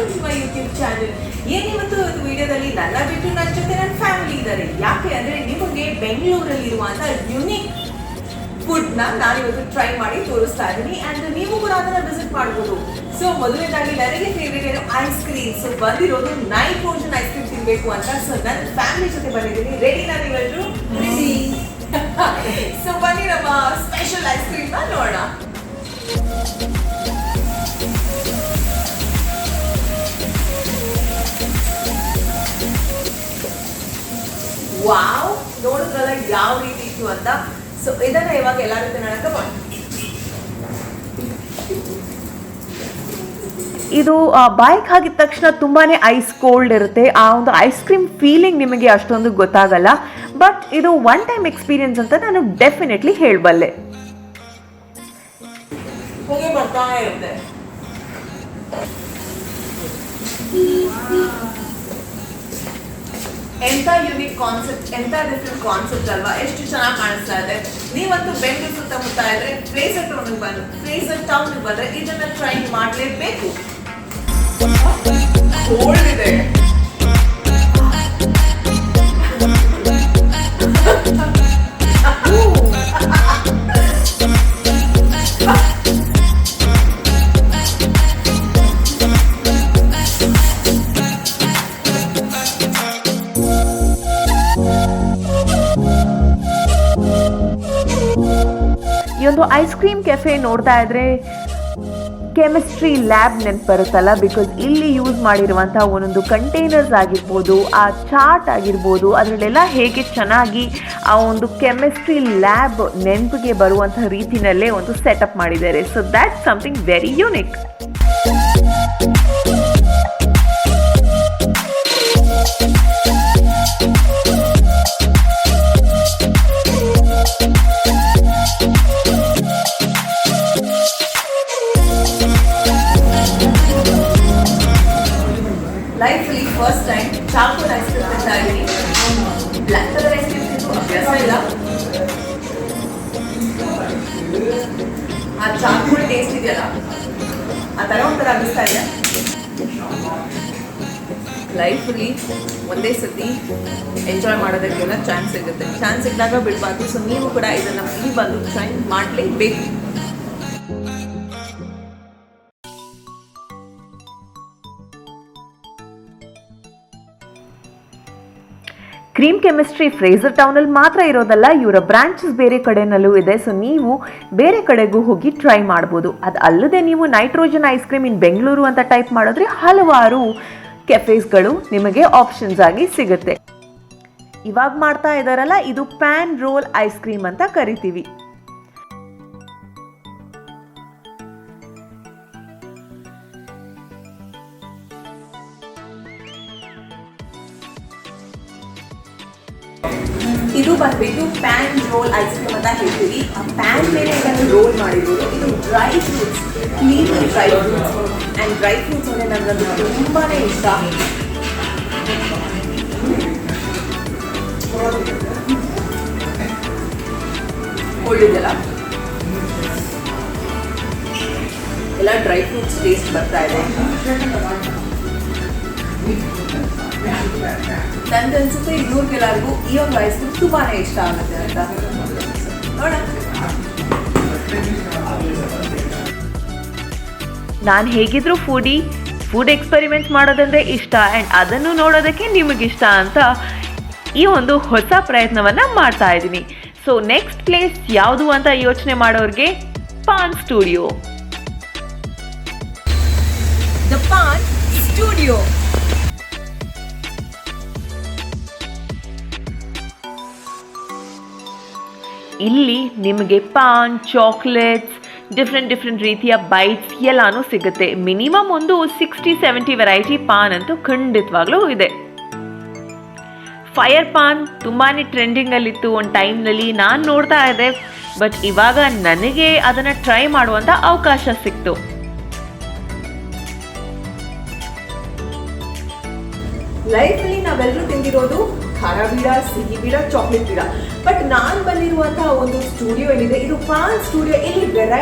Welcome to my YouTube channel. ಏನಿವತ್ತು ವಿಡಿಯೋದಲ್ಲಿ ನನ್ನ ಬಿಟ್ಟು ನನ್ನ ಜೊತೆ ನನ್ನ ಫ್ಯಾಮಿಲಿ ಇದ್ದಾರೆ. ಯಾಕೆ ಅಂದರೆ ನಿಮಗೆ ಬೆಂಗಳೂರಲ್ಲಿ ಇರುವಂಥ ಯುನಿಕ್ ಫುಡ್ನ ನಾನಿವತ್ತು ಟ್ರೈ ಮಾಡಿ ತೋರಿಸ್ತಾ ಇದ್ದೀನಿ ಆ್ಯಂಡ್ ನೀವು ಕೂಡ ಅದನ್ನು ವಿಸಿಟ್ ಮಾಡ್ಬೋದು. ಸೊ ಮೊದಲನೇದಾಗಿ ನನಗೆ ಫೇವ್ರೇಟ್ ಏನು ಐಸ್ ಕ್ರೀಮ್. ಸೊ ಬಂದಿರೋದು ನೈಟ್ರೋಜನ್ ಐಸ್ ಕ್ರೀಮ್ ತಿನ್ನಬೇಕು ಅಂತ. ಸೊ ನನ್ನ ಫ್ಯಾಮಿಲಿ ಜೊತೆ ಬಂದಿದ್ದೀನಿ. ರೆಡಿ ನಾನೀವೆಲ್ಲರೂ? ರೆಡಿ. ಸೊ ಬನ್ನಿ ನಮ್ಮ ಸ್ಪೆಷಲ್ ಐಸ್ ಕ್ರೀಮ್ನ ನೋಡೋಣ. ವಾವ್, ನೋಡಿದ್ರಲ್ಲ ಯಾವ ರೀತಿ ಇತ್ತು ಅಂತ. ಸೊ ಇದನ್ನ ಇವಾಗ ಎಲ್ಲರೂ ತಿನ್ನೋಣ. ಬನ್ನಿ. ಇದು ಬಾಯ್ಗೆ ಹಾಕಿದ ತಕ್ಷಣ ತುಂಬಾ ಐಸ್ ಕೋಲ್ಡ್ ಇರುತ್ತೆ. ಆ ಒಂದು ಐಸ್ ಕ್ರೀಮ್ ಫೀಲಿಂಗ್ ನಿಮಗೆ ಅಷ್ಟೊಂದು ಗೊತ್ತಾಗಲ್ಲ. ಬಟ್ ಇದು ಒನ್ ಟೈಮ್ ಎಕ್ಸ್ಪೀರಿಯನ್ಸ್ ಅಂತ ನಾನು ಡೆಫಿನೆಟ್ಲಿ ಹೇಳಬಲ್ಲೆ. ಹೋಗಿ ಬರ್ತಾ ಇರುತ್ತೆ. ಎಂತ ಯುನಿಕ್ ಕಾನ್ಸೆಪ್ಟ್, ಎಂತ ಡಿಫ್ರೆಂಟ್ ಕಾನ್ಸೆಪ್ಟ್ ಅಲ್ವಾ? ಎಷ್ಟು ಚೆನ್ನಾಗಿ ಕಾಣಿಸ್ತಾ ಇದೆ. ನೀವಂತೂ ಬೆಂಗಳೂರು ಸುತ್ತಮುತ್ತ ಇದ್ರೆ ಫ್ರೇಸರ್ ಟೌನ್ಗೆ ಬಂದ್ರೆ ಇದನ್ನ ಟ್ರೈ ಮಾಡಲೇಬೇಕು. ಕೋಲ್ಡ್ ಇದೆ. ಈ ಒಂದು ಐಸ್ ಕ್ರೀಮ್ ಕೆಫೆ ನೋಡ್ತಾ ಇದ್ರೆ ಕೆಮಿಸ್ಟ್ರಿ ಲ್ಯಾಬ್ ನೆನಪು ಬರುತ್ತಲ್ಲ. ಬಿಕಾಸ್ ಇಲ್ಲಿ ಯೂಸ್ ಮಾಡಿರುವಂಥ ಒಂದೊಂದು ಕಂಟೈನರ್ಸ್ ಆಗಿರ್ಬೋದು, ಆ ಚಾರ್ಟ್ ಆಗಿರ್ಬೋದು, ಅದರಲ್ಲೆಲ್ಲ ಹೇಗೆ ಚೆನ್ನಾಗಿ ಆ ಒಂದು ಕೆಮಿಸ್ಟ್ರಿ ಲ್ಯಾಬ್ ನೆನಪಿಗೆ ಬರುವಂಥ ರೀತಿಯಲ್ಲೇ ಒಂದು ಸೆಟಪ್ ಮಾಡಿದ್ದಾರೆ. So that something very unique. ಲೈಫಲ್ಲಿ ಫಸ್ಟ್ ಟೈಮ್ ಚಾಕೋಲ್ ಐಸ್ ಕ್ರೀಮ್ ತಿಂತಾ ಇದ್ದೀನಿ. ಬ್ಲ್ಯಾಕ್ ಕಲರ್ ಐಸ್ ಕ್ರೀಮ್ ತಿಂದು ಅಭ್ಯಾಸ ಇಲ್ಲ. ಆ ಚಾಕೋಲ್ ಟೇಸ್ಟ್ ಇದೆಯಲ್ಲ, ಆ ಥರ ಒಂಥರ ಅನ್ನಿಸ್ತಾ ಇದೆ. ಲೈಫಲ್ಲಿ ಒಂದೇ ಸತಿ ಎಂಜಾಯ್ ಮಾಡೋದಕ್ಕೆಲ್ಲ ಚಾನ್ಸ್ ಸಿಗುತ್ತೆ. ಚಾನ್ಸ್ ಸಿಕ್ಕಿದಾಗ ಬಿಡಬಾರ್ದು. ಸೊ ನೀವು ಕೂಡ ಇದನ್ನು ಇಲ್ಲಿ ಬಂದು ಟ್ರೈ ಮಾಡಲೇಬೇಕು. ಕ್ರೀಮ್ ಕೆಮಿಸ್ಟ್ರಿ ಫ್ರೇಸರ್ ಟೌನಲ್ಲಿ ಮಾತ್ರ ಇರೋದಲ್ಲ, ಇವರ ಬ್ರಾಂಚಸ್ ಬೇರೆ ಕಡೆನಲ್ಲೂ ಇದೆ. ಸೊ ನೀವು ಬೇರೆ ಕಡೆಗೂ ಹೋಗಿ ಟ್ರೈ ಮಾಡ್ಬೋದು. ಅದು ಅಲ್ಲದೆ ನೀವು ನೈಟ್ರೋಜನ್ ಐಸ್ ಕ್ರೀಮ್ ಇನ್ ಬೆಂಗಳೂರು ಅಂತ ಟೈಪ್ ಮಾಡಿದ್ರೆ ಹಲವಾರು ಕೆಫೇಸ್ಗಳು ನಿಮಗೆ ಆಪ್ಷನ್ಸ್ ಆಗಿ ಸಿಗುತ್ತೆ. ಇವಾಗ ಮಾಡ್ತಾ ಇದ್ದಾರಲ್ಲ, ಇದು ಪ್ಯಾನ್ ರೋಲ್ ಐಸ್ ಕ್ರೀಮ್ ಅಂತ ಕರಿತೀವಿ. ಇದು ಬಂದ್ಬಿಟ್ಟು ಪ್ಯಾನ್ ರೋಲ್ ಐಸ್ ಕ್ರೀಮ್ ಅಂತ ಹೇಳ್ತೀವಿ. ಆ ಪ್ಯಾನ್ ಮೇಲೆ ಇದನ್ನು ರೋಲ್ ಮಾಡಿರೋದು. ಇದು dry fruits, clean dry fruits and dry fruits ಅಂದರೆ ನನಗೆ ತುಂಬಾ ಇಷ್ಟ. ಒಳ್ಳೆದಲ್ಲ, ಎಲ್ಲ ಡ್ರೈ ಫ್ರೂಟ್ಸ್ ಟೇಸ್ಟ್ ಬರ್ತಾ ಇದೆ. ನನಗನ್ಸುತ್ತೆ ಇವ್ರಿಗೆಲ್ಲರಿಗೂ ಈ ಒಂದು ಐಸ್ ಕ್ರೀಮ್ ತುಂಬಾ ಇಷ್ಟ ಆಗುತ್ತೆ ಅಂತ. ನೋಡ, ನಾನು ಹೇಗಿದ್ರು ಫುಡ್ ಎಕ್ಸ್ಪೆರಿಮೆಂಟ್ಸ್ ಮಾಡೋದಂದ್ರೆ ಇಷ್ಟ ಆ್ಯಂಡ್ ಅದನ್ನು ನೋಡೋದಕ್ಕೆ ನಿಮಗಿಷ್ಟ ಅಂತ ಈ ಒಂದು ಹೊಸ ಪ್ರಯತ್ನವನ್ನು ಮಾಡ್ತಾ ಇದ್ದೀನಿ. ಸೊ ನೆಕ್ಸ್ಟ್ ಪ್ಲೇಸ್ ಯಾವುದು ಅಂತ ಯೋಚನೆ ಮಾಡೋರಿಗೆ PAN studio. The PAN studio ಇಲ್ಲಿ ನಿಮಗೆ ಪಾನ್, ಚಾಕ್ಲೇಟ್ಸ್, ಡಿಫ್ರೆಂಟ್ ರೀತಿಯ ಬೈಟ್ಸ್ ಎಲ್ಲಾನು ಸಿಗುತ್ತೆ. ಮಿನಿಮಮ್ ಒಂದು 60-70 ವೆರೈಟಿ ಪಾನ್ ಅಂತೂ ಖಂಡಿತವಾಗ್ಲೂ ಇದೆ. ಫೈರ್ ಪಾನ್ ತುಂಬಾ ಟ್ರೆಂಡಿಂಗಲ್ಲಿತ್ತು ಒಂದು ಟೈಮ್ನಲ್ಲಿ. ನಾನು ನೋಡ್ತಾ ಇದ್ದೆ, ಬಟ್ ಇವಾಗ ನನಗೆ ಅದನ್ನು ಟ್ರೈ ಮಾಡುವಂಥ ಅವಕಾಶ ಸಿಕ್ತು. ಲೈಫಲ್ಲಿ ನಾವೆಲ್ಲರೂ ತಿಂದಿರೋದು ಖಾರ ಬೀಡ, ಸಿಹಿ ಬೀಡ, ಚಾಕ್ಲೇಟ್ ಬೀಡ. ಬಟ್ ನಾನು ಬಂದಿರುವಂತಹ ಒಂದು ಸ್ಟುಡಿಯೋ ಏನಿದೆ, ಇದು ಪಾನ್ ಸ್ಟುಡಿಯೋ. ಇಲ್ಲಿ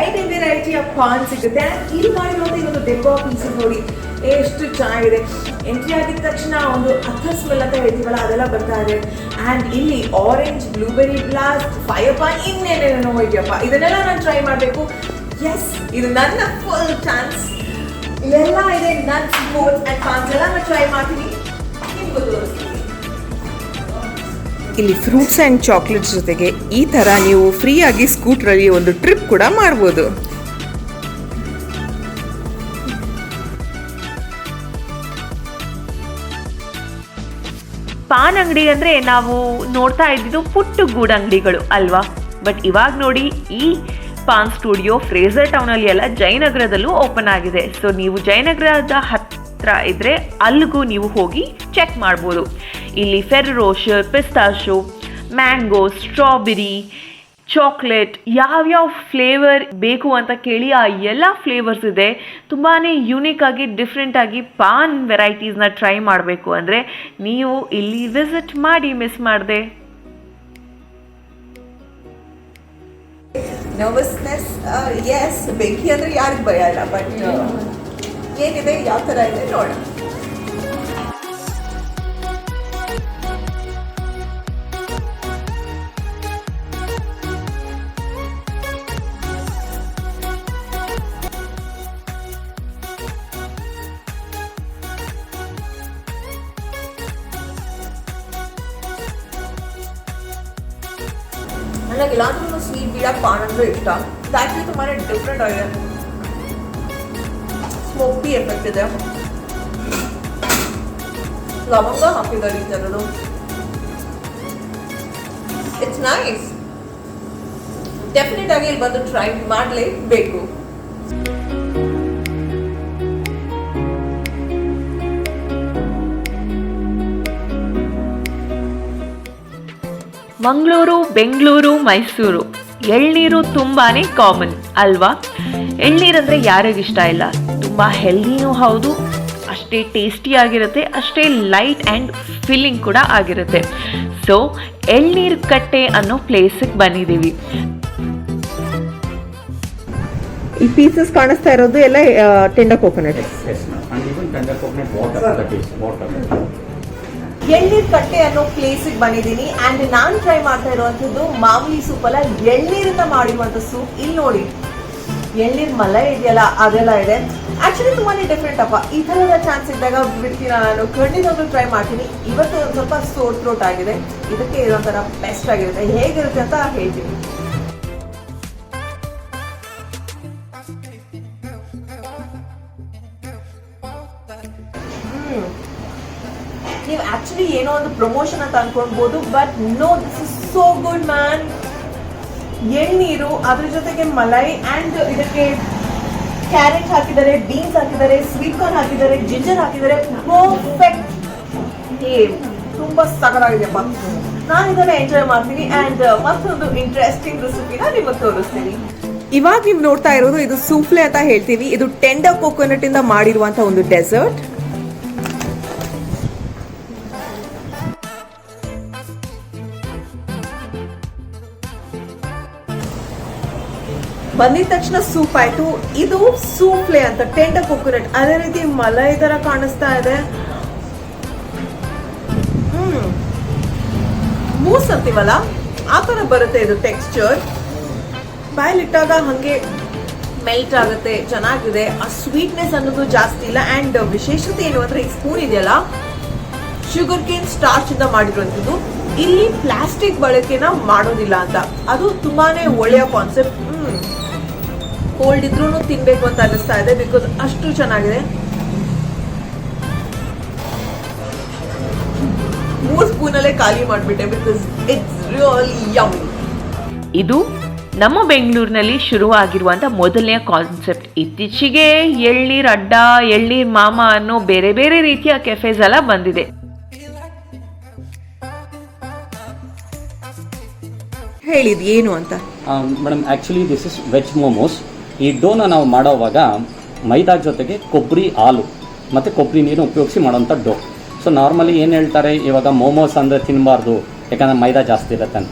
ವೆರೈಟಿಯ ಪಾನ್ ಸಿಗುತ್ತೆ. ಇಲ್ಲಿ ಮಾಡಿರುವಂತಹ ಈ ಒಂದು ಡೆಕೋ ಪೀಸಸ್ ನೋಡಿ ಎಷ್ಟು ಚೆನ್ನಾಗಿದೆ. ಎಂಟ್ರಿ ಆಗಿದ ತಕ್ಷಣ ಒಂದು ಅಥರ್ ಸ್ಮೆಲ್ ಅಂತ ಹೇಳ್ತೀವಲ್ಲ, ಅದೆಲ್ಲ ಬರ್ತಾ ಇದೆ. ಆ್ಯಂಡ್ ಇಲ್ಲಿ orange, blueberry blast, fire paan, ಇನ್ನೇನೇನೋ ಇದೆಯಪ್ಪ. ಇದನ್ನೆಲ್ಲ ನಾನು ಟ್ರೈ ಮಾಡಬೇಕು. ಎಸ್, ಇದು ನನ್ನ ಫುಲ್ ಚಾನ್ಸ್. ಇಲ್ಲೆಲ್ಲ ಇದೆ ನಟ್ಸ್, ಓಟ್ಸ್ ಆ್ಯಂಡ್ ಪಾನ್ಸ್ ಎಲ್ಲ ನಾನು ಟ್ರೈ ಮಾಡ್ತೀನಿ, ನಿಮ್ಗೂ ತೋರಿಸ್ತೀನಿ. ಇಲ್ಲಿ ಫ್ರೂಟ್ಸ್ ಆ್ಯಂಡ್ ಚಾಕ್ಲೇಟ್ಸ್ ಜೊತೆಗೆ ಈ ಥರ ನೀವು ಫ್ರೀಯಾಗಿ ಸ್ಕೂಟ್ರಲ್ಲಿ ಒಂದು ಟ್ರಿಪ್ ಕೂಡ ಮಾಡ್ಬೋದು. ಪಾನ್ ಅಂಗಡಿ ಅಂದರೆ ನಾವು ನೋಡ್ತಾ ಇದ್ದಿದ್ದು ಪುಟ್ಟು ಗೂಡು ಅಂಗಡಿಗಳು ಅಲ್ವಾ. ಬಟ್ ಇವಾಗ ನೋಡಿ, ಈ ಪಾನ್ ಸ್ಟುಡಿಯೋ ಫ್ರೇಸರ್ ಟೌನಲ್ಲಿ ಎಲ್ಲ ಜಯನಗರದಲ್ಲೂ ಓಪನ್ ಆಗಿದೆ. ಸೊ ನೀವು ಜಯನಗರದ ಹತ್ರ ಇದ್ದರೆ ಅಲ್ಲಿಗೂ ನೀವು ಹೋಗಿ ಚೆಕ್ ಮಾಡ್ಬೋದು. ಇಲ್ಲಿ ಫೆರ್ರೋ ರೋಷರ್, ಪಿಸ್ತಾಶೋ, ಮ್ಯಾಂಗೋ, ಸ್ಟ್ರಾಬೆರಿ, ಚಾಕ್ಲೇಟ್, ಯಾವ್ಯಾವ ಫ್ಲೇವರ್ ಬೇಕು ಅಂತ ಕೇಳಿ ಆ ಎಲ್ಲ ಫ್ಲೇವರ್ಸ್ ಇದೆ. ತುಂಬಾ ಯೂನಿಕ್ ಆಗಿ ಡಿಫ್ರೆಂಟಾಗಿ ಪಾನ್ ವೆರೈಟೀಸ್ನ ಟ್ರೈ ಮಾಡಬೇಕು ಅಂದರೆ ನೀವು ಇಲ್ಲಿ ವಿಸಿಟ್ ಮಾಡಿ, ಮಿಸ್ ಮಾಡದೆ. ನರ್ವಸ್ನೆಸ್, ಎಸ್, ಬೆಂಕಿ ಅಂದರೆ ಯಾರಿಗೆ ಭಯ ಇಲ್ಲ. ಬಟ್ ಏನಿದೆ, ಯಾವ ಥರ ಇದೆ ನೋಡೋಣ. ನನಗೆ ಎಲ್ಲಾದ್ರೂ ಸ್ವೀಟ್ ಬೀಡ ಪಾನ್ ಅಂದರೆ ಇಷ್ಟ. ಆ್ಯಕ್ಚುಲಿ ತುಂಬಾ ಡಿಫ್ರೆಂಟ್ ಆಗಿದೆ. ಸ್ಮೋಕಿ ಎಫೆಕ್ಟ್ ಇದೆ. ಲವಂಗ ಹಾಕಿದ್ದಾರೆ ಈ ಥರದ್ದು. It's nice. ಡೆಫಿನೆಟ್ ಆಗಿ ಇಲ್ಲಿ ಬಂದು ಟ್ರೈ ಮಾಡಲೇಬೇಕು. ಮಂಗಳೂರು, ಬೆಂಗಳೂರು, ಮೈಸೂರು ಎಳ್ನೀರು ತುಂಬಾ ಕಾಮನ್ ಅಲ್ವಾ. ಎಳ್ನೀರಂದರೆ ಯಾರಿಗಿಷ್ಟ ಇಲ್ಲ. ತುಂಬ ಹೆಲ್ದಿನೂ ಹೌದು, ಅಷ್ಟೇ ಟೇಸ್ಟಿಯಾಗಿರುತ್ತೆ, ಅಷ್ಟೇ ಲೈಟ್ ಆ್ಯಂಡ್ ಫಿಲ್ಲಿಂಗ್ ಕೂಡ ಆಗಿರುತ್ತೆ. ಸೊ ಎಳ್ನೀರು ಕಟ್ಟೆ ಅನ್ನೋ ಪ್ಲೇಸಿಗೆ ಬಂದಿದ್ದೀವಿ. ಈ ಪೀಸಸ್ ಕಾಣಿಸ್ತಾ ಇರೋದು ಎಲ್ಲ ಟೆಂಡರ್ ಕೋಕೋನಟ್. ಎಳ್ನೀರ್ ಕಟ್ಟೆ ಅನ್ನೋ ಪ್ಲೇಸಿಗೆ ಬಂದಿದ್ದೀನಿ. ಆ್ಯಂಡ್ ನಾನು ಟ್ರೈ ಮಾಡ್ತಾ ಇರುವಂಥದ್ದು ಮಾಮೂಲಿ ಸೂಪ್ ಅಲ್ಲ, ಎಳ್ನೀರಿಂದ ಮಾಡಿರುವಂಥ ಸೂಪ್. ಇಲ್ಲಿ ನೋಡಿ, ಎಳ್ನೀರ್ ಮಲೈ ಇದೆಯಲ್ಲ, ಅದೆಲ್ಲ ಇದೆ. ಆ್ಯಕ್ಚುಲಿ ತುಂಬಾ ಡಿಫ್ರೆಂಟ್ ಅಪ್ಪ. ಈ ಥರದ ಚಾನ್ಸ್ ಇದ್ದಾಗ ಬಿಡ್ತೀನಿ, ನಾನು ಖಂಡಿತವಾಗ್ಲೂ ಟ್ರೈ ಮಾಡ್ತೀನಿ. ಇವತ್ತು ಒಂದು ಸ್ವಲ್ಪ ಸೋರ್ ಥ್ರೋಟ್ ಆಗಿದೆ, ಇದಕ್ಕೆ ಇದೊಂಥರ ಬೆಸ್ಟ್ ಆಗಿರುತ್ತೆ. ಹೇಗಿರುತ್ತೆ ಅಂತ ಹೇಳ್ತೀನಿ. ನೀವು ಆಕ್ಚುಲಿ ಏನೋ ಒಂದು ಪ್ರಮೋಷನ್ ಅಂತ ಅನ್ಕೊಳ್ಬೋದು, but no, this is so good man. ಎಳ್ನೀರು, ಅದ್ರ ಜೊತೆಗೆ ಮಲೈ, ಆ್ಯಂಡ್ ಇದಕ್ಕೆ ಕ್ಯಾರೆಟ್ ಹಾಕಿದ್ದಾರೆ, ಬೀನ್ಸ್ ಹಾಕಿದ್ದಾರೆ, ಸ್ವೀಟ್ ಕಾರ್ನ್ ಹಾಕಿದ್ದಾರೆ, ಜಿಂಜರ್ ಹಾಕಿದ್ದಾರೆ. ಪರ್ಫೆಕ್ಟ್. ತುಂಬಾ ಸಗರಾಗಿದೆಯಪ್ಪ. ನಾನು ಇದನ್ನ ಎಂಜಾಯ್ ಮಾಡ್ತೀನಿ. ಆ್ಯಂಡ್ ಮತ್ತೊಂದು ಇಂಟ್ರೆಸ್ಟಿಂಗ್ ರೆಸಿಪಿನ ನಿಮಗೆ ತೋರಿಸ್ತೀನಿ. ಇವಾಗ ನೀವು ನೋಡ್ತಾ ಇರೋದು ಇದು ಸೂಫ್ಲೆ ಅಂತ ಹೇಳ್ತೀವಿ. ಇದು ಟೆಂಡರ್ ಕೋಕೋನಟ್ ಇಂದ ಮಾಡಿರುವಂತ ಒಂದು ಡೆಸರ್ಟ್. ಬಂದಿದ ತಕ್ಷಣ ಸೂಪ್ ಆಯ್ತು. ಇದು ಸೂಫ್ಲೆ ಅಂತ, ಟೆಂಡರ್ ಕೋಕೋನಟ್. ಅದೇ ರೀತಿ ಮಲೈ ತರ ಕಾಣಿಸ್ತಾ ಇದೆ. ಮೂಸ್ ಅಂತೀವಲ್ಲ, ಆ ತರ ಬರುತ್ತೆ ಇದು ಟೆಕ್ಸ್ಚರ್. ಬಾಯಲ್ಲಿಟ್ಟಾಗ ಹಂಗೆ ಮೆಲ್ಟ್ ಆಗುತ್ತೆ, ಚೆನ್ನಾಗಿದೆ. ಆ ಸ್ವೀಟ್ನೆಸ್ ಅನ್ನೋದು ಜಾಸ್ತಿ ಇಲ್ಲ. ಆ್ಯಂಡ್ ವಿಶೇಷತೆ ಏನು ಅಂದ್ರೆ, ಈ ಸ್ಪೂನ್ ಇದೆಯಲ್ಲ, ಶುಗರ್ ಕೇನ್ ಸ್ಟಾರ್ಚ್ ಇಂದ ಮಾಡಿರುವಂಥದ್ದು. ಇಲ್ಲಿ ಪ್ಲಾಸ್ಟಿಕ್ ಬಳಕೆನ ಮಾಡೋದಿಲ್ಲ ಅಂತ, ಅದು ತುಂಬಾನೇ ಒಳ್ಳೆಯ ಕಾನ್ಸೆಪ್ಟ್. ಕೋಲ್ಡ್ ಇದ್ರೂ ತಿನ್ಬೇಕು ಅಂತ ಅನಿಸ್ತಾ ಇದೆ, ಬಿಕಾಸ್ ಅಷ್ಟು ಚೆನ್ನಾಗಿದೆ. 3 ಸ್ಪೂನಲ್ಲೇ ಖಾಲಿ ಮಾಡಿಬಿಟ್ಟೆ, ಬಿಕಾಸ್ ಇಟ್ಸ್ ರಿಯಲಿ ಯಮ್ಮಿ. ಇದು ನಮ್ಮ ಬೆಂಗಳೂರಿನಲ್ಲಿ ಶುರುವಾಗಿರುವಂಥ ಮೊದಲನೆಯ ಕಾನ್ಸೆಪ್ಟ್. ಇತ್ತೀಚೆಗೆ ಎಳ್ನೀರು ಅಡ್ಡ, ಎಳ್ನೀರು ಮಾಮ ಅನ್ನೋ ಬೇರೆ ಬೇರೆ ರೀತಿಯ ಕೆಫೆಸ್ ಎಲ್ಲ ಬಂದಿದೆ. ಹೇಳಿದ್ ಏನು ಅಂತ madam, actually this is veg momos. ಈ ಡೋನ ನಾವು ಮಾಡೋವಾಗ ಮೈದಾ ಜೊತೆಗೆ ಕೊಬ್ಬರಿ ಹಾಲು ಮತ್ತು ಕೊಬ್ಬರಿ ನೀರು ಉಪಯೋಗಿಸಿ ಮಾಡೋಂಥ ಡೋ. ಸೊ ನಾರ್ಮಲಿ ಏನು ಹೇಳ್ತಾರೆ ಇವಾಗ ಮೋಮೋಸ್ ಅಂದರೆ ತಿನ್ನಬಾರ್ದು ಯಾಕಂದರೆ ಮೈದಾ ಜಾಸ್ತಿ ಇರುತ್ತೆ ಅಂತ.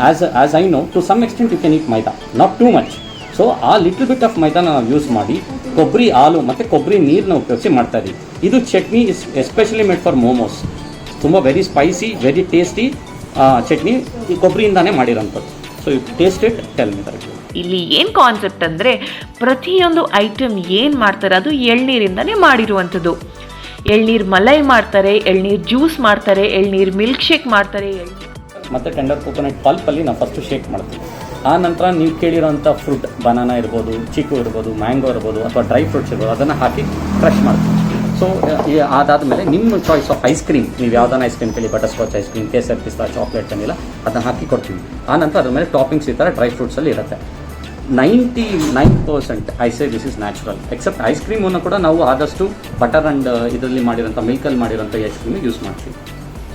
As I know to some extent you can eat maida, not too much. So a little bit of ಮೈದಾನ ನಾವು ಯೂಸ್ ಮಾಡಿ ಕೊಬ್ಬರಿ ಹಾಲು ಮತ್ತು ಕೊಬ್ಬರಿ ನೀರನ್ನ ಉಪಯೋಗಿಸಿ ಮಾಡ್ತಾಯಿದ್ದೀವಿ. ಇದು chutney is especially made for momos. ತುಂಬ very spicy, very tasty chutney ಈ ಕೊಬ್ಬರಿಯಿಂದಾನೇ ಮಾಡಿರೋಂಥದ್ದು. So you taste it, tell me that. ಇಲ್ಲಿ ಏನು ಕಾನ್ಸೆಪ್ಟ್ ಅಂದರೆ ಪ್ರತಿಯೊಂದು ಐಟಮ್ ಏನು ಮಾಡ್ತಾರೆ ಅದು ಎಳ್ನೀರಿಂದನೇ ಮಾಡಿರುವಂಥದ್ದು. ಎಳ್ನೀರು ಮಲೈ ಮಾಡ್ತಾರೆ, ಎಳ್ನೀರು ಜ್ಯೂಸ್ ಮಾಡ್ತಾರೆ, ಎಳ್ನೀರು ಮಿಲ್ಕ್ ಶೇಕ್ ಮಾಡ್ತಾರೆ. ಮತ್ತು ಟೆಂಡರ್ ಕೋಕೋನಟ್ ಪಲ್ಪಲ್ಲಿ ನಾವು ಫಸ್ಟು ಶೇಕ್ ಮಾಡ್ತೀವಿ. ಆ ನಂತರ ನೀವು ಕೇಳಿರೋಂಥ ಫ್ರೂಟ್, ಬನಾನಾ ಇರ್ಬೋದು, ಚೀಕು ಇರ್ಬೋದು, ಮ್ಯಾಂಗೋ ಇರ್ಬೋದು, ಅಥವಾ ಡ್ರೈ ಫ್ರೂಟ್ಸ್ ಇರ್ಬೋದು, ಅದನ್ನು ಹಾಕಿ ಕ್ರಷ್ ಮಾಡ್ತೀವಿ. ಸೊ ಅದಾದಮೇಲೆ ನಿಮ್ಮ ಚಾಯ್ಸ್ ಆಫ್ ಐಸ್ ಕ್ರೀಮ್, ನೀವು ಯಾವುದಾನ ಐಸ್ ಕ್ರೀಮ್ ಕೇಳಿ, butter scotch ice cream, Kesar ಪಿಸ್ತಾ, ಚಾಕ್ಲೇಟ್ ಏನಿಲ್ಲ ಅದನ್ನು ಹಾಕಿ ಕೊಡ್ತೀವಿ. ಆ ನಂತರ ಅದ್ರ ಮೇಲೆ ಟಾಪಿಂಗ್ಸ್ ಈ ಥರ ಡ್ರೈ ಫ್ರೂಟ್ಸಲ್ಲಿ ಇರುತ್ತೆ. 99% I say this is natural. Except ice ಕ್ರೀಮನ್ನು ಕೂಡ ನಾವು ಆದಷ್ಟು ಬಟರ್ ಆ್ಯಂಡ್ ಇದರಲ್ಲಿ ಮಾಡಿರೋಂಥ ಮಿಲ್ಕಲ್ಲಿ ಮಾಡಿರೋಂಥ ಐಸ್ ಕ್ರೀಮ್ ಯೂಸ್ ಮಾಡ್ತೀವಿ.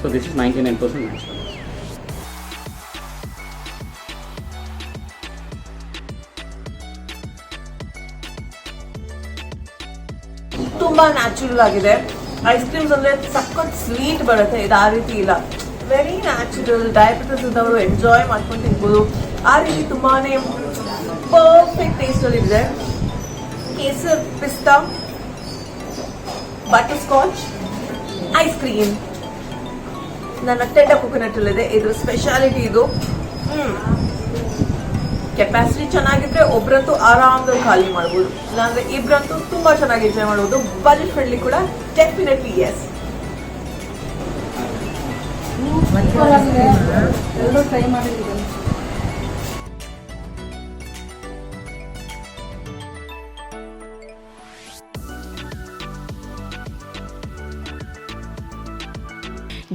So this is 99% natural. ತುಂಬಾ ನ್ಯಾಚುರಲ್ ಆಗಿದೆ. ಐಸ್ ಕ್ರೀಮ್ಸ್ ಅಂದ್ರೆ ಸಖತ್ ಸ್ವೀಟ್ ಬರುತ್ತೆ, ಇದು ಆ ರೀತಿ ಇಲ್ಲ. Very natural. ಡಯಾಬಿಟಿಸ್ ಇದ್ದವರು ಎಂಜಾಯ್ ಮಾಡ್ಕೊಂಡು ತಿನ್ಬೋದು. ಆ ರೀತಿ ತುಂಬಾನೇ ಪರ್ಫೆಕ್ಟ್ ಟೇಸ್ಟ್ ಅಲ್ಲಿ ಇದೆ. ಕೇಸರ್ ಪಿಸ್ತಾ, ಬಟರ್ ಸ್ಕಾಚ್, ಐಸ್ ಕ್ರೀಮ್, ನನ್ನ ಟೆಂಡರ್ ಕೋಕೋನಟ್ ಅಲ್ಲಿದೆ. ಇದು ಸ್ಪೆಷಾಲಿಟಿ. ಇದು ಕೆಪಾಸಿಟಿ ಚೆನ್ನಾಗಿದ್ರೆ ಒಬ್ರಂತೂ ಆರಾಮದಲ್ಲಿ ಖಾಲಿ ಮಾಡ್ಬೋದು, ಇಲ್ಲಾಂದ್ರೆ ಇಬ್ರಂತೂ ತುಂಬಾ ಚೆನ್ನಾಗಿ ಎಂಜಾಯ್ ಮಾಡ್ಬೋದು. ಬಜೆಟ್ ಫ್ರೆಂಡ್ಲಿ ಕೂಡ ಡೆಫಿನೆಟ್ಲಿ ಎಸ್. ಎಲ್ಲರೂ ಟ್ರೈ ಮಾಡಿದ್ದೀವಿ.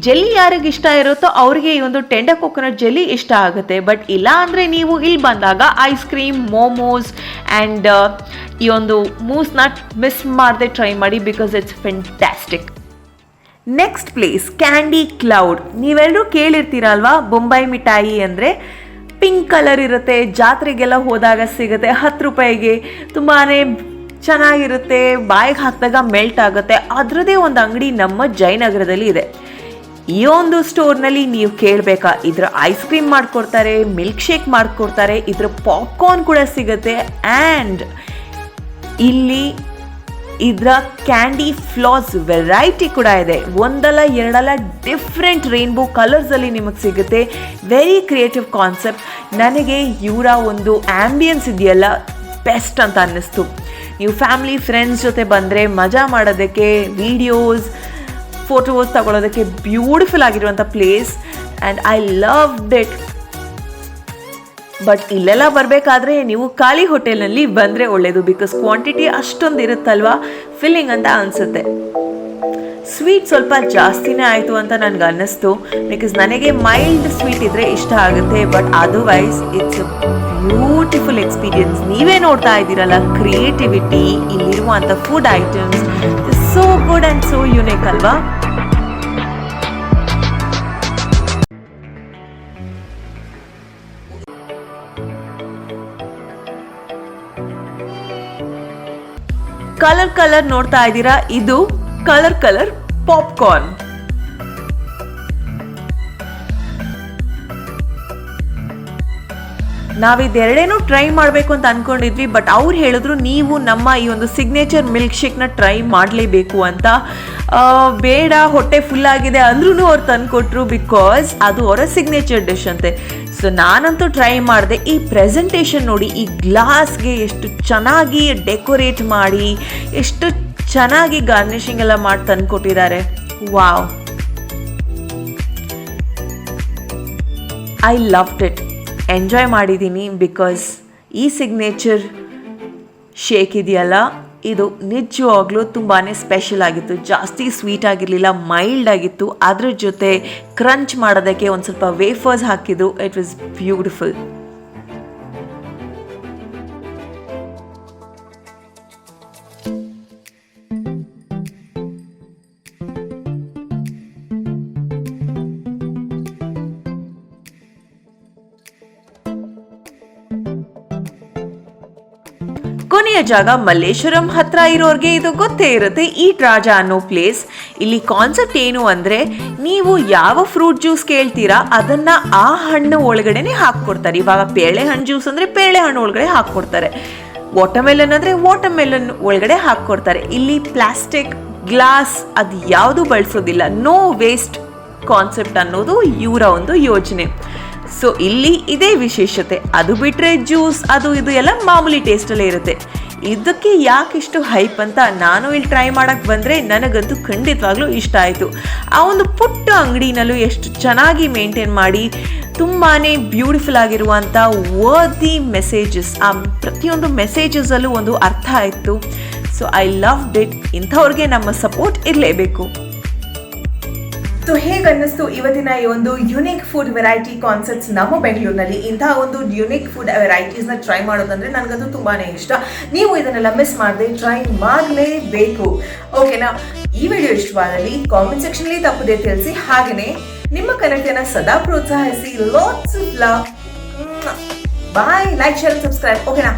ಜೆಲ್ಲಿ ಯಾರಿಗೆ ಇಷ್ಟ ಇರುತ್ತೋ ಅವರಿಗೆ ಈ ಒಂದು ಟೆಂಡರ್ ಕೋಕೋನಟ್ ಜೆಲ್ಲಿ ಇಷ್ಟ ಆಗುತ್ತೆ. ಬಟ್ ಇಲ್ಲ ಅಂದರೆ ನೀವು ಇಲ್ಲಿ ಬಂದಾಗ ಐಸ್ ಕ್ರೀಮ್, ಮೋಮೋಸ್ ಆ್ಯಂಡ್ ಈ ಒಂದು ಮೂಸ್ನ ಮಿಸ್ ಮಾಡದೆ ಟ್ರೈ ಮಾಡಿ, because it's fantastic. Next place candy cloud. ನೀವೆಲ್ಲರೂ ಕೇಳಿರ್ತೀರಲ್ವಾ, ಬೊಂಬೈ ಮಿಠಾಯಿ ಅಂದರೆ ಪಿಂಕ್ ಕಲರ್ ಇರುತ್ತೆ, ಜಾತ್ರೆಗೆಲ್ಲ ಹೋದಾಗ ಸಿಗುತ್ತೆ, 10 ರೂಪಾಯಿಗೆ ತುಂಬಾ ಚೆನ್ನಾಗಿರುತ್ತೆ, ಬಾಯಿಗೆ ಹಾಕಿದಾಗ ಮೆಲ್ಟ್ ಆಗುತ್ತೆ. ಅದರದ್ದೇ ಒಂದು ಅಂಗಡಿ ನಮ್ಮ ಜಯನಗರದಲ್ಲಿ ಇದೆ. ಈ ಒಂದು ಸ್ಟೋರ್ನಲ್ಲಿ ನೀವು ಕೇಳಬೇಕಾ, ಇದ್ರ ಐಸ್ ಕ್ರೀಮ್ ಮಾಡಿಕೊಡ್ತಾರೆ, ಮಿಲ್ಕ್ ಶೇಕ್ ಮಾಡಿಕೊಡ್ತಾರೆ, ಇದ್ರ ಪಾಪ್ಕಾರ್ನ್ ಕೂಡ ಸಿಗುತ್ತೆ. ಆ್ಯಂಡ್ ಇಲ್ಲಿ ಇದರ ಕ್ಯಾಂಡಿ ಫ್ಲಾಸ್ ವೆರೈಟಿ ಕೂಡ ಇದೆ. ಒಂದಲ್ಲ ಎರಡಲ್ಲ ಡಿಫ್ರೆಂಟ್ ರೇನ್ಬೋ ಕಲರ್ಸಲ್ಲಿ ನಿಮಗೆ ಸಿಗುತ್ತೆ. Very creative concept. ನನಗೆ ಇವರ ಒಂದು ಆ್ಯಂಬಿಯನ್ಸ್ ಇದೆಯಲ್ಲ ಬೆಸ್ಟ್ ಅಂತ ಅನ್ನಿಸ್ತು. ನೀವು ಫ್ಯಾಮಿಲಿ ಫ್ರೆಂಡ್ಸ್ ಜೊತೆ ಬಂದರೆ ಮಜಾ ಮಾಡೋದಕ್ಕೆ, ವಿಡಿಯೋಸ್ ಫೋಟೋಸ್ ತಗೊಳ್ಳೋದಕ್ಕೆ ಬ್ಯೂಟಿಫುಲ್ ಆಗಿರುವಂಥ place. And I loved it. But ಇಲ್ಲೆಲ್ಲ ಬರಬೇಕಾದ್ರೆ ನೀವು ಖಾಲಿ ಹೋಟೆಲ್ನಲ್ಲಿ ಬಂದರೆ ಒಳ್ಳೆಯದು, ಬಿಕಾಸ್ ಕ್ವಾಂಟಿಟಿ ಅಷ್ಟೊಂದು ಇರುತ್ತಲ್ವಾ, ಫಿಲ್ಲಿಂಗ್ ಅಂತ ಅನಿಸುತ್ತೆ. ಸ್ವೀಟ್ ಸ್ವಲ್ಪ ಜಾಸ್ತಿನೇ ಆಯಿತು ಅಂತ ನನಗೆ ಅನ್ನಿಸ್ತು, ಬಿಕಾಸ್ ನನಗೆ ಮೈಲ್ಡ್ ಸ್ವೀಟ್ ಇದ್ದರೆ ಇಷ್ಟ ಆಗುತ್ತೆ. But otherwise it's a beautiful experience. ನೀವೇ ನೋಡ್ತಾ ಇದ್ದೀರಲ್ಲ ಕ್ರಿಯೇಟಿವಿಟಿ, ಇಲ್ಲಿರುವಂಥ food items so good and so unique ಅಲ್ವಾ. ಕಲರ್ ನೋಡ್ತಾ ಇದ್ದೀರಾ, ಇದು ಕಲರ್ ಪಾಪ್ಕಾರ್ನ್. ನಾವಿದೆರಡೇನೂ ಟ್ರೈ ಮಾಡಬೇಕು ಅಂತ ಅಂದ್ಕೊಂಡಿದ್ವಿ. ಬಟ್ ಅವ್ರು ಹೇಳಿದ್ರು ನೀವು ನಮ್ಮ ಈ ಒಂದು ಸಿಗ್ನೇಚರ್ ಮಿಲ್ಕ್ ಶೇಕ್ನ ಟ್ರೈ ಮಾಡಲೇಬೇಕು ಅಂತ. ಬೇಡ ಹೊಟ್ಟೆ ಫುಲ್ ಆಗಿದೆ ಅಂದ್ರೂ ಅವ್ರು ತಂದುಕೊಟ್ರು, ಬಿಕಾಸ್ ಅದು ಅವರ ಸಿಗ್ನೇಚರ್ ಡಿಶ್ ಅಂತೆ. ಸೊ ನಾನಂತೂ ಟ್ರೈ ಮಾಡಿದೆ. ಈ ಪ್ರೆಸೆಂಟೇಷನ್ ನೋಡಿ, ಈ ಗ್ಲಾಸ್ಗೆ ಎಷ್ಟು ಚೆನ್ನಾಗಿ ಡೆಕೋರೇಟ್ ಮಾಡಿ, ಎಷ್ಟು ಚೆನ್ನಾಗಿ ಗಾರ್ನಿಷಿಂಗ್ ಎಲ್ಲ ಮಾಡಿ ತಂದುಕೊಟ್ಟಿದ್ದಾರೆ. Wow, I loved it. Enjoy ಮಾಡಿದ್ದೀನಿ, ಬಿಕಾಸ್ ಈ ಸಿಗ್ನೇಚರ್ ಶೇಕ್ ಇದೆಯಲ್ಲ, ಇದು ನಿಜವಾಗ್ಲೂ ತುಂಬಾ ಸ್ಪೆಷಲ್ ಆಗಿತ್ತು. ಜಾಸ್ತಿ ಸ್ವೀಟ್ ಆಗಿರಲಿಲ್ಲ, ಮೈಲ್ಡ್ ಆಗಿತ್ತು. ಅದ್ರ ಜೊತೆ ಕ್ರಂಚ್ ಮಾಡೋದಕ್ಕೆ ಒಂದು ಸ್ವಲ್ಪ ವೇಫರ್ಸ್ ಹಾಕಿದ್ರು. It was beautiful. ಕೊನೆಯ ಜಾಗ ಮಲ್ಲೇಶ್ವರಂ ಹತ್ರ ಇರೋರ್ಗೆ ಇದು ಗೊತ್ತೇ ಇರುತ್ತೆ, ಈಟ್ ರಾಜ ಅನ್ನೋ ಪ್ಲೇಸ್. ಇಲ್ಲಿ ಕಾನ್ಸೆಪ್ಟ್ ಏನು ಅಂದರೆ, ನೀವು ಯಾವ ಫ್ರೂಟ್ ಜ್ಯೂಸ್ ಕೇಳ್ತೀರಾ ಅದನ್ನು ಆ ಹಣ್ಣು ಒಳಗಡೆನೆ ಹಾಕ್ಕೊಡ್ತಾರೆ. ಇವಾಗ ಪೇಳೆ ಹಣ್ಣು ಜ್ಯೂಸ್ ಅಂದರೆ ಪೇಳೆ ಹಣ್ಣು ಒಳಗಡೆ ಹಾಕ್ಕೊಡ್ತಾರೆ, ವಾಟರ್ಮೆಲನ್ ಅಂದರೆ ವಾಟರ್ಮೆಲನ್ ಒಳಗಡೆ ಹಾಕ್ಕೊಡ್ತಾರೆ. ಇಲ್ಲಿ ಪ್ಲಾಸ್ಟಿಕ್, ಗ್ಲಾಸ್ ಅದು ಯಾವುದು ಬಳಸೋದಿಲ್ಲ. ನೋ ವೇಸ್ಟ್ ಕಾನ್ಸೆಪ್ಟ್ ಅನ್ನೋದು ಇವರ ಒಂದು ಯೋಜನೆ. ಸೊ ಇಲ್ಲಿ ಇದೇ ವಿಶೇಷತೆ. ಅದು ಬಿಟ್ಟರೆ ಜ್ಯೂಸ್ ಅದು ಇದು ಎಲ್ಲ ಮಾಮೂಲಿ ಟೇಸ್ಟಲ್ಲೇ ಇರುತ್ತೆ. ಇದಕ್ಕೆ ಯಾಕಿಷ್ಟು ಹೈಪ್ ಅಂತ ನಾನು ಇಲ್ಲಿ ಟ್ರೈ ಮಾಡೋಕ್ಕೆ ಬಂದರೆ ನನಗಂತೂ ಖಂಡಿತವಾಗ್ಲೂ ಇಷ್ಟ ಆಯಿತು. ಆ ಒಂದು ಪುಟ್ಟ ಅಂಗಡಿನಲ್ಲೂ ಎಷ್ಟು ಚೆನ್ನಾಗಿ ಮೇಂಟೈನ್ ಮಾಡಿ ತುಂಬಾ ಬ್ಯೂಟಿಫುಲ್ ಆಗಿರುವಂಥ ವರ್ದಿ ಮೆಸೇಜಸ್, ಆ ಪ್ರತಿಯೊಂದು ಮೆಸೇಜಸಲ್ಲೂ ಒಂದು ಅರ್ಥ ಇತ್ತು. So I loved it. ಇಂಥವ್ರಿಗೆ ನಮ್ಮ ಸಪೋರ್ಟ್ ಇರಲೇಬೇಕು. ಸೊ ಹೇಗೆ ಅನ್ನಿಸ್ತು ಇವತ್ತಿನ ಈ ಒಂದು ಯುನಿಕ್ ಫುಡ್ ವೆರೈಟಿ ಕಾನ್ಸೆಪ್ಟ್ಸ್ ನಮ್ಮ ಬೆಂಗಳೂರಿನಲ್ಲಿ? ಇಂತಹ ಒಂದು ಯುನಿಕ್ ಫುಡ್ ವೆರೈಟೀಸ್ನ ಟ್ರೈ ಮಾಡೋದಂದ್ರೆ ನನಗಂತೂ ತುಂಬಾ ಇಷ್ಟ. ನೀವು ಇದನ್ನೆಲ್ಲ ಮಿಸ್ ಮಾಡದೆ ಟ್ರೈ ಮಾಡಲೇಬೇಕು. ಓಕೆನಾ? ಈ ವಿಡಿಯೋ ಇಷ್ಟವಾದಲ್ಲಿ ಕಾಮೆಂಟ್ ಸೆಕ್ಷನ್ಲಿ ತಪ್ಪದೆ ತಿಳಿಸಿ. ಹಾಗೆಯೇ ನಿಮ್ಮ ಕನೆಕ್ಟನ್ನು ಸದಾ ಪ್ರೋತ್ಸಾಹಿಸಿ. Lots of love. Bye. Like, share, subscribe. ಓಕೆನಾ?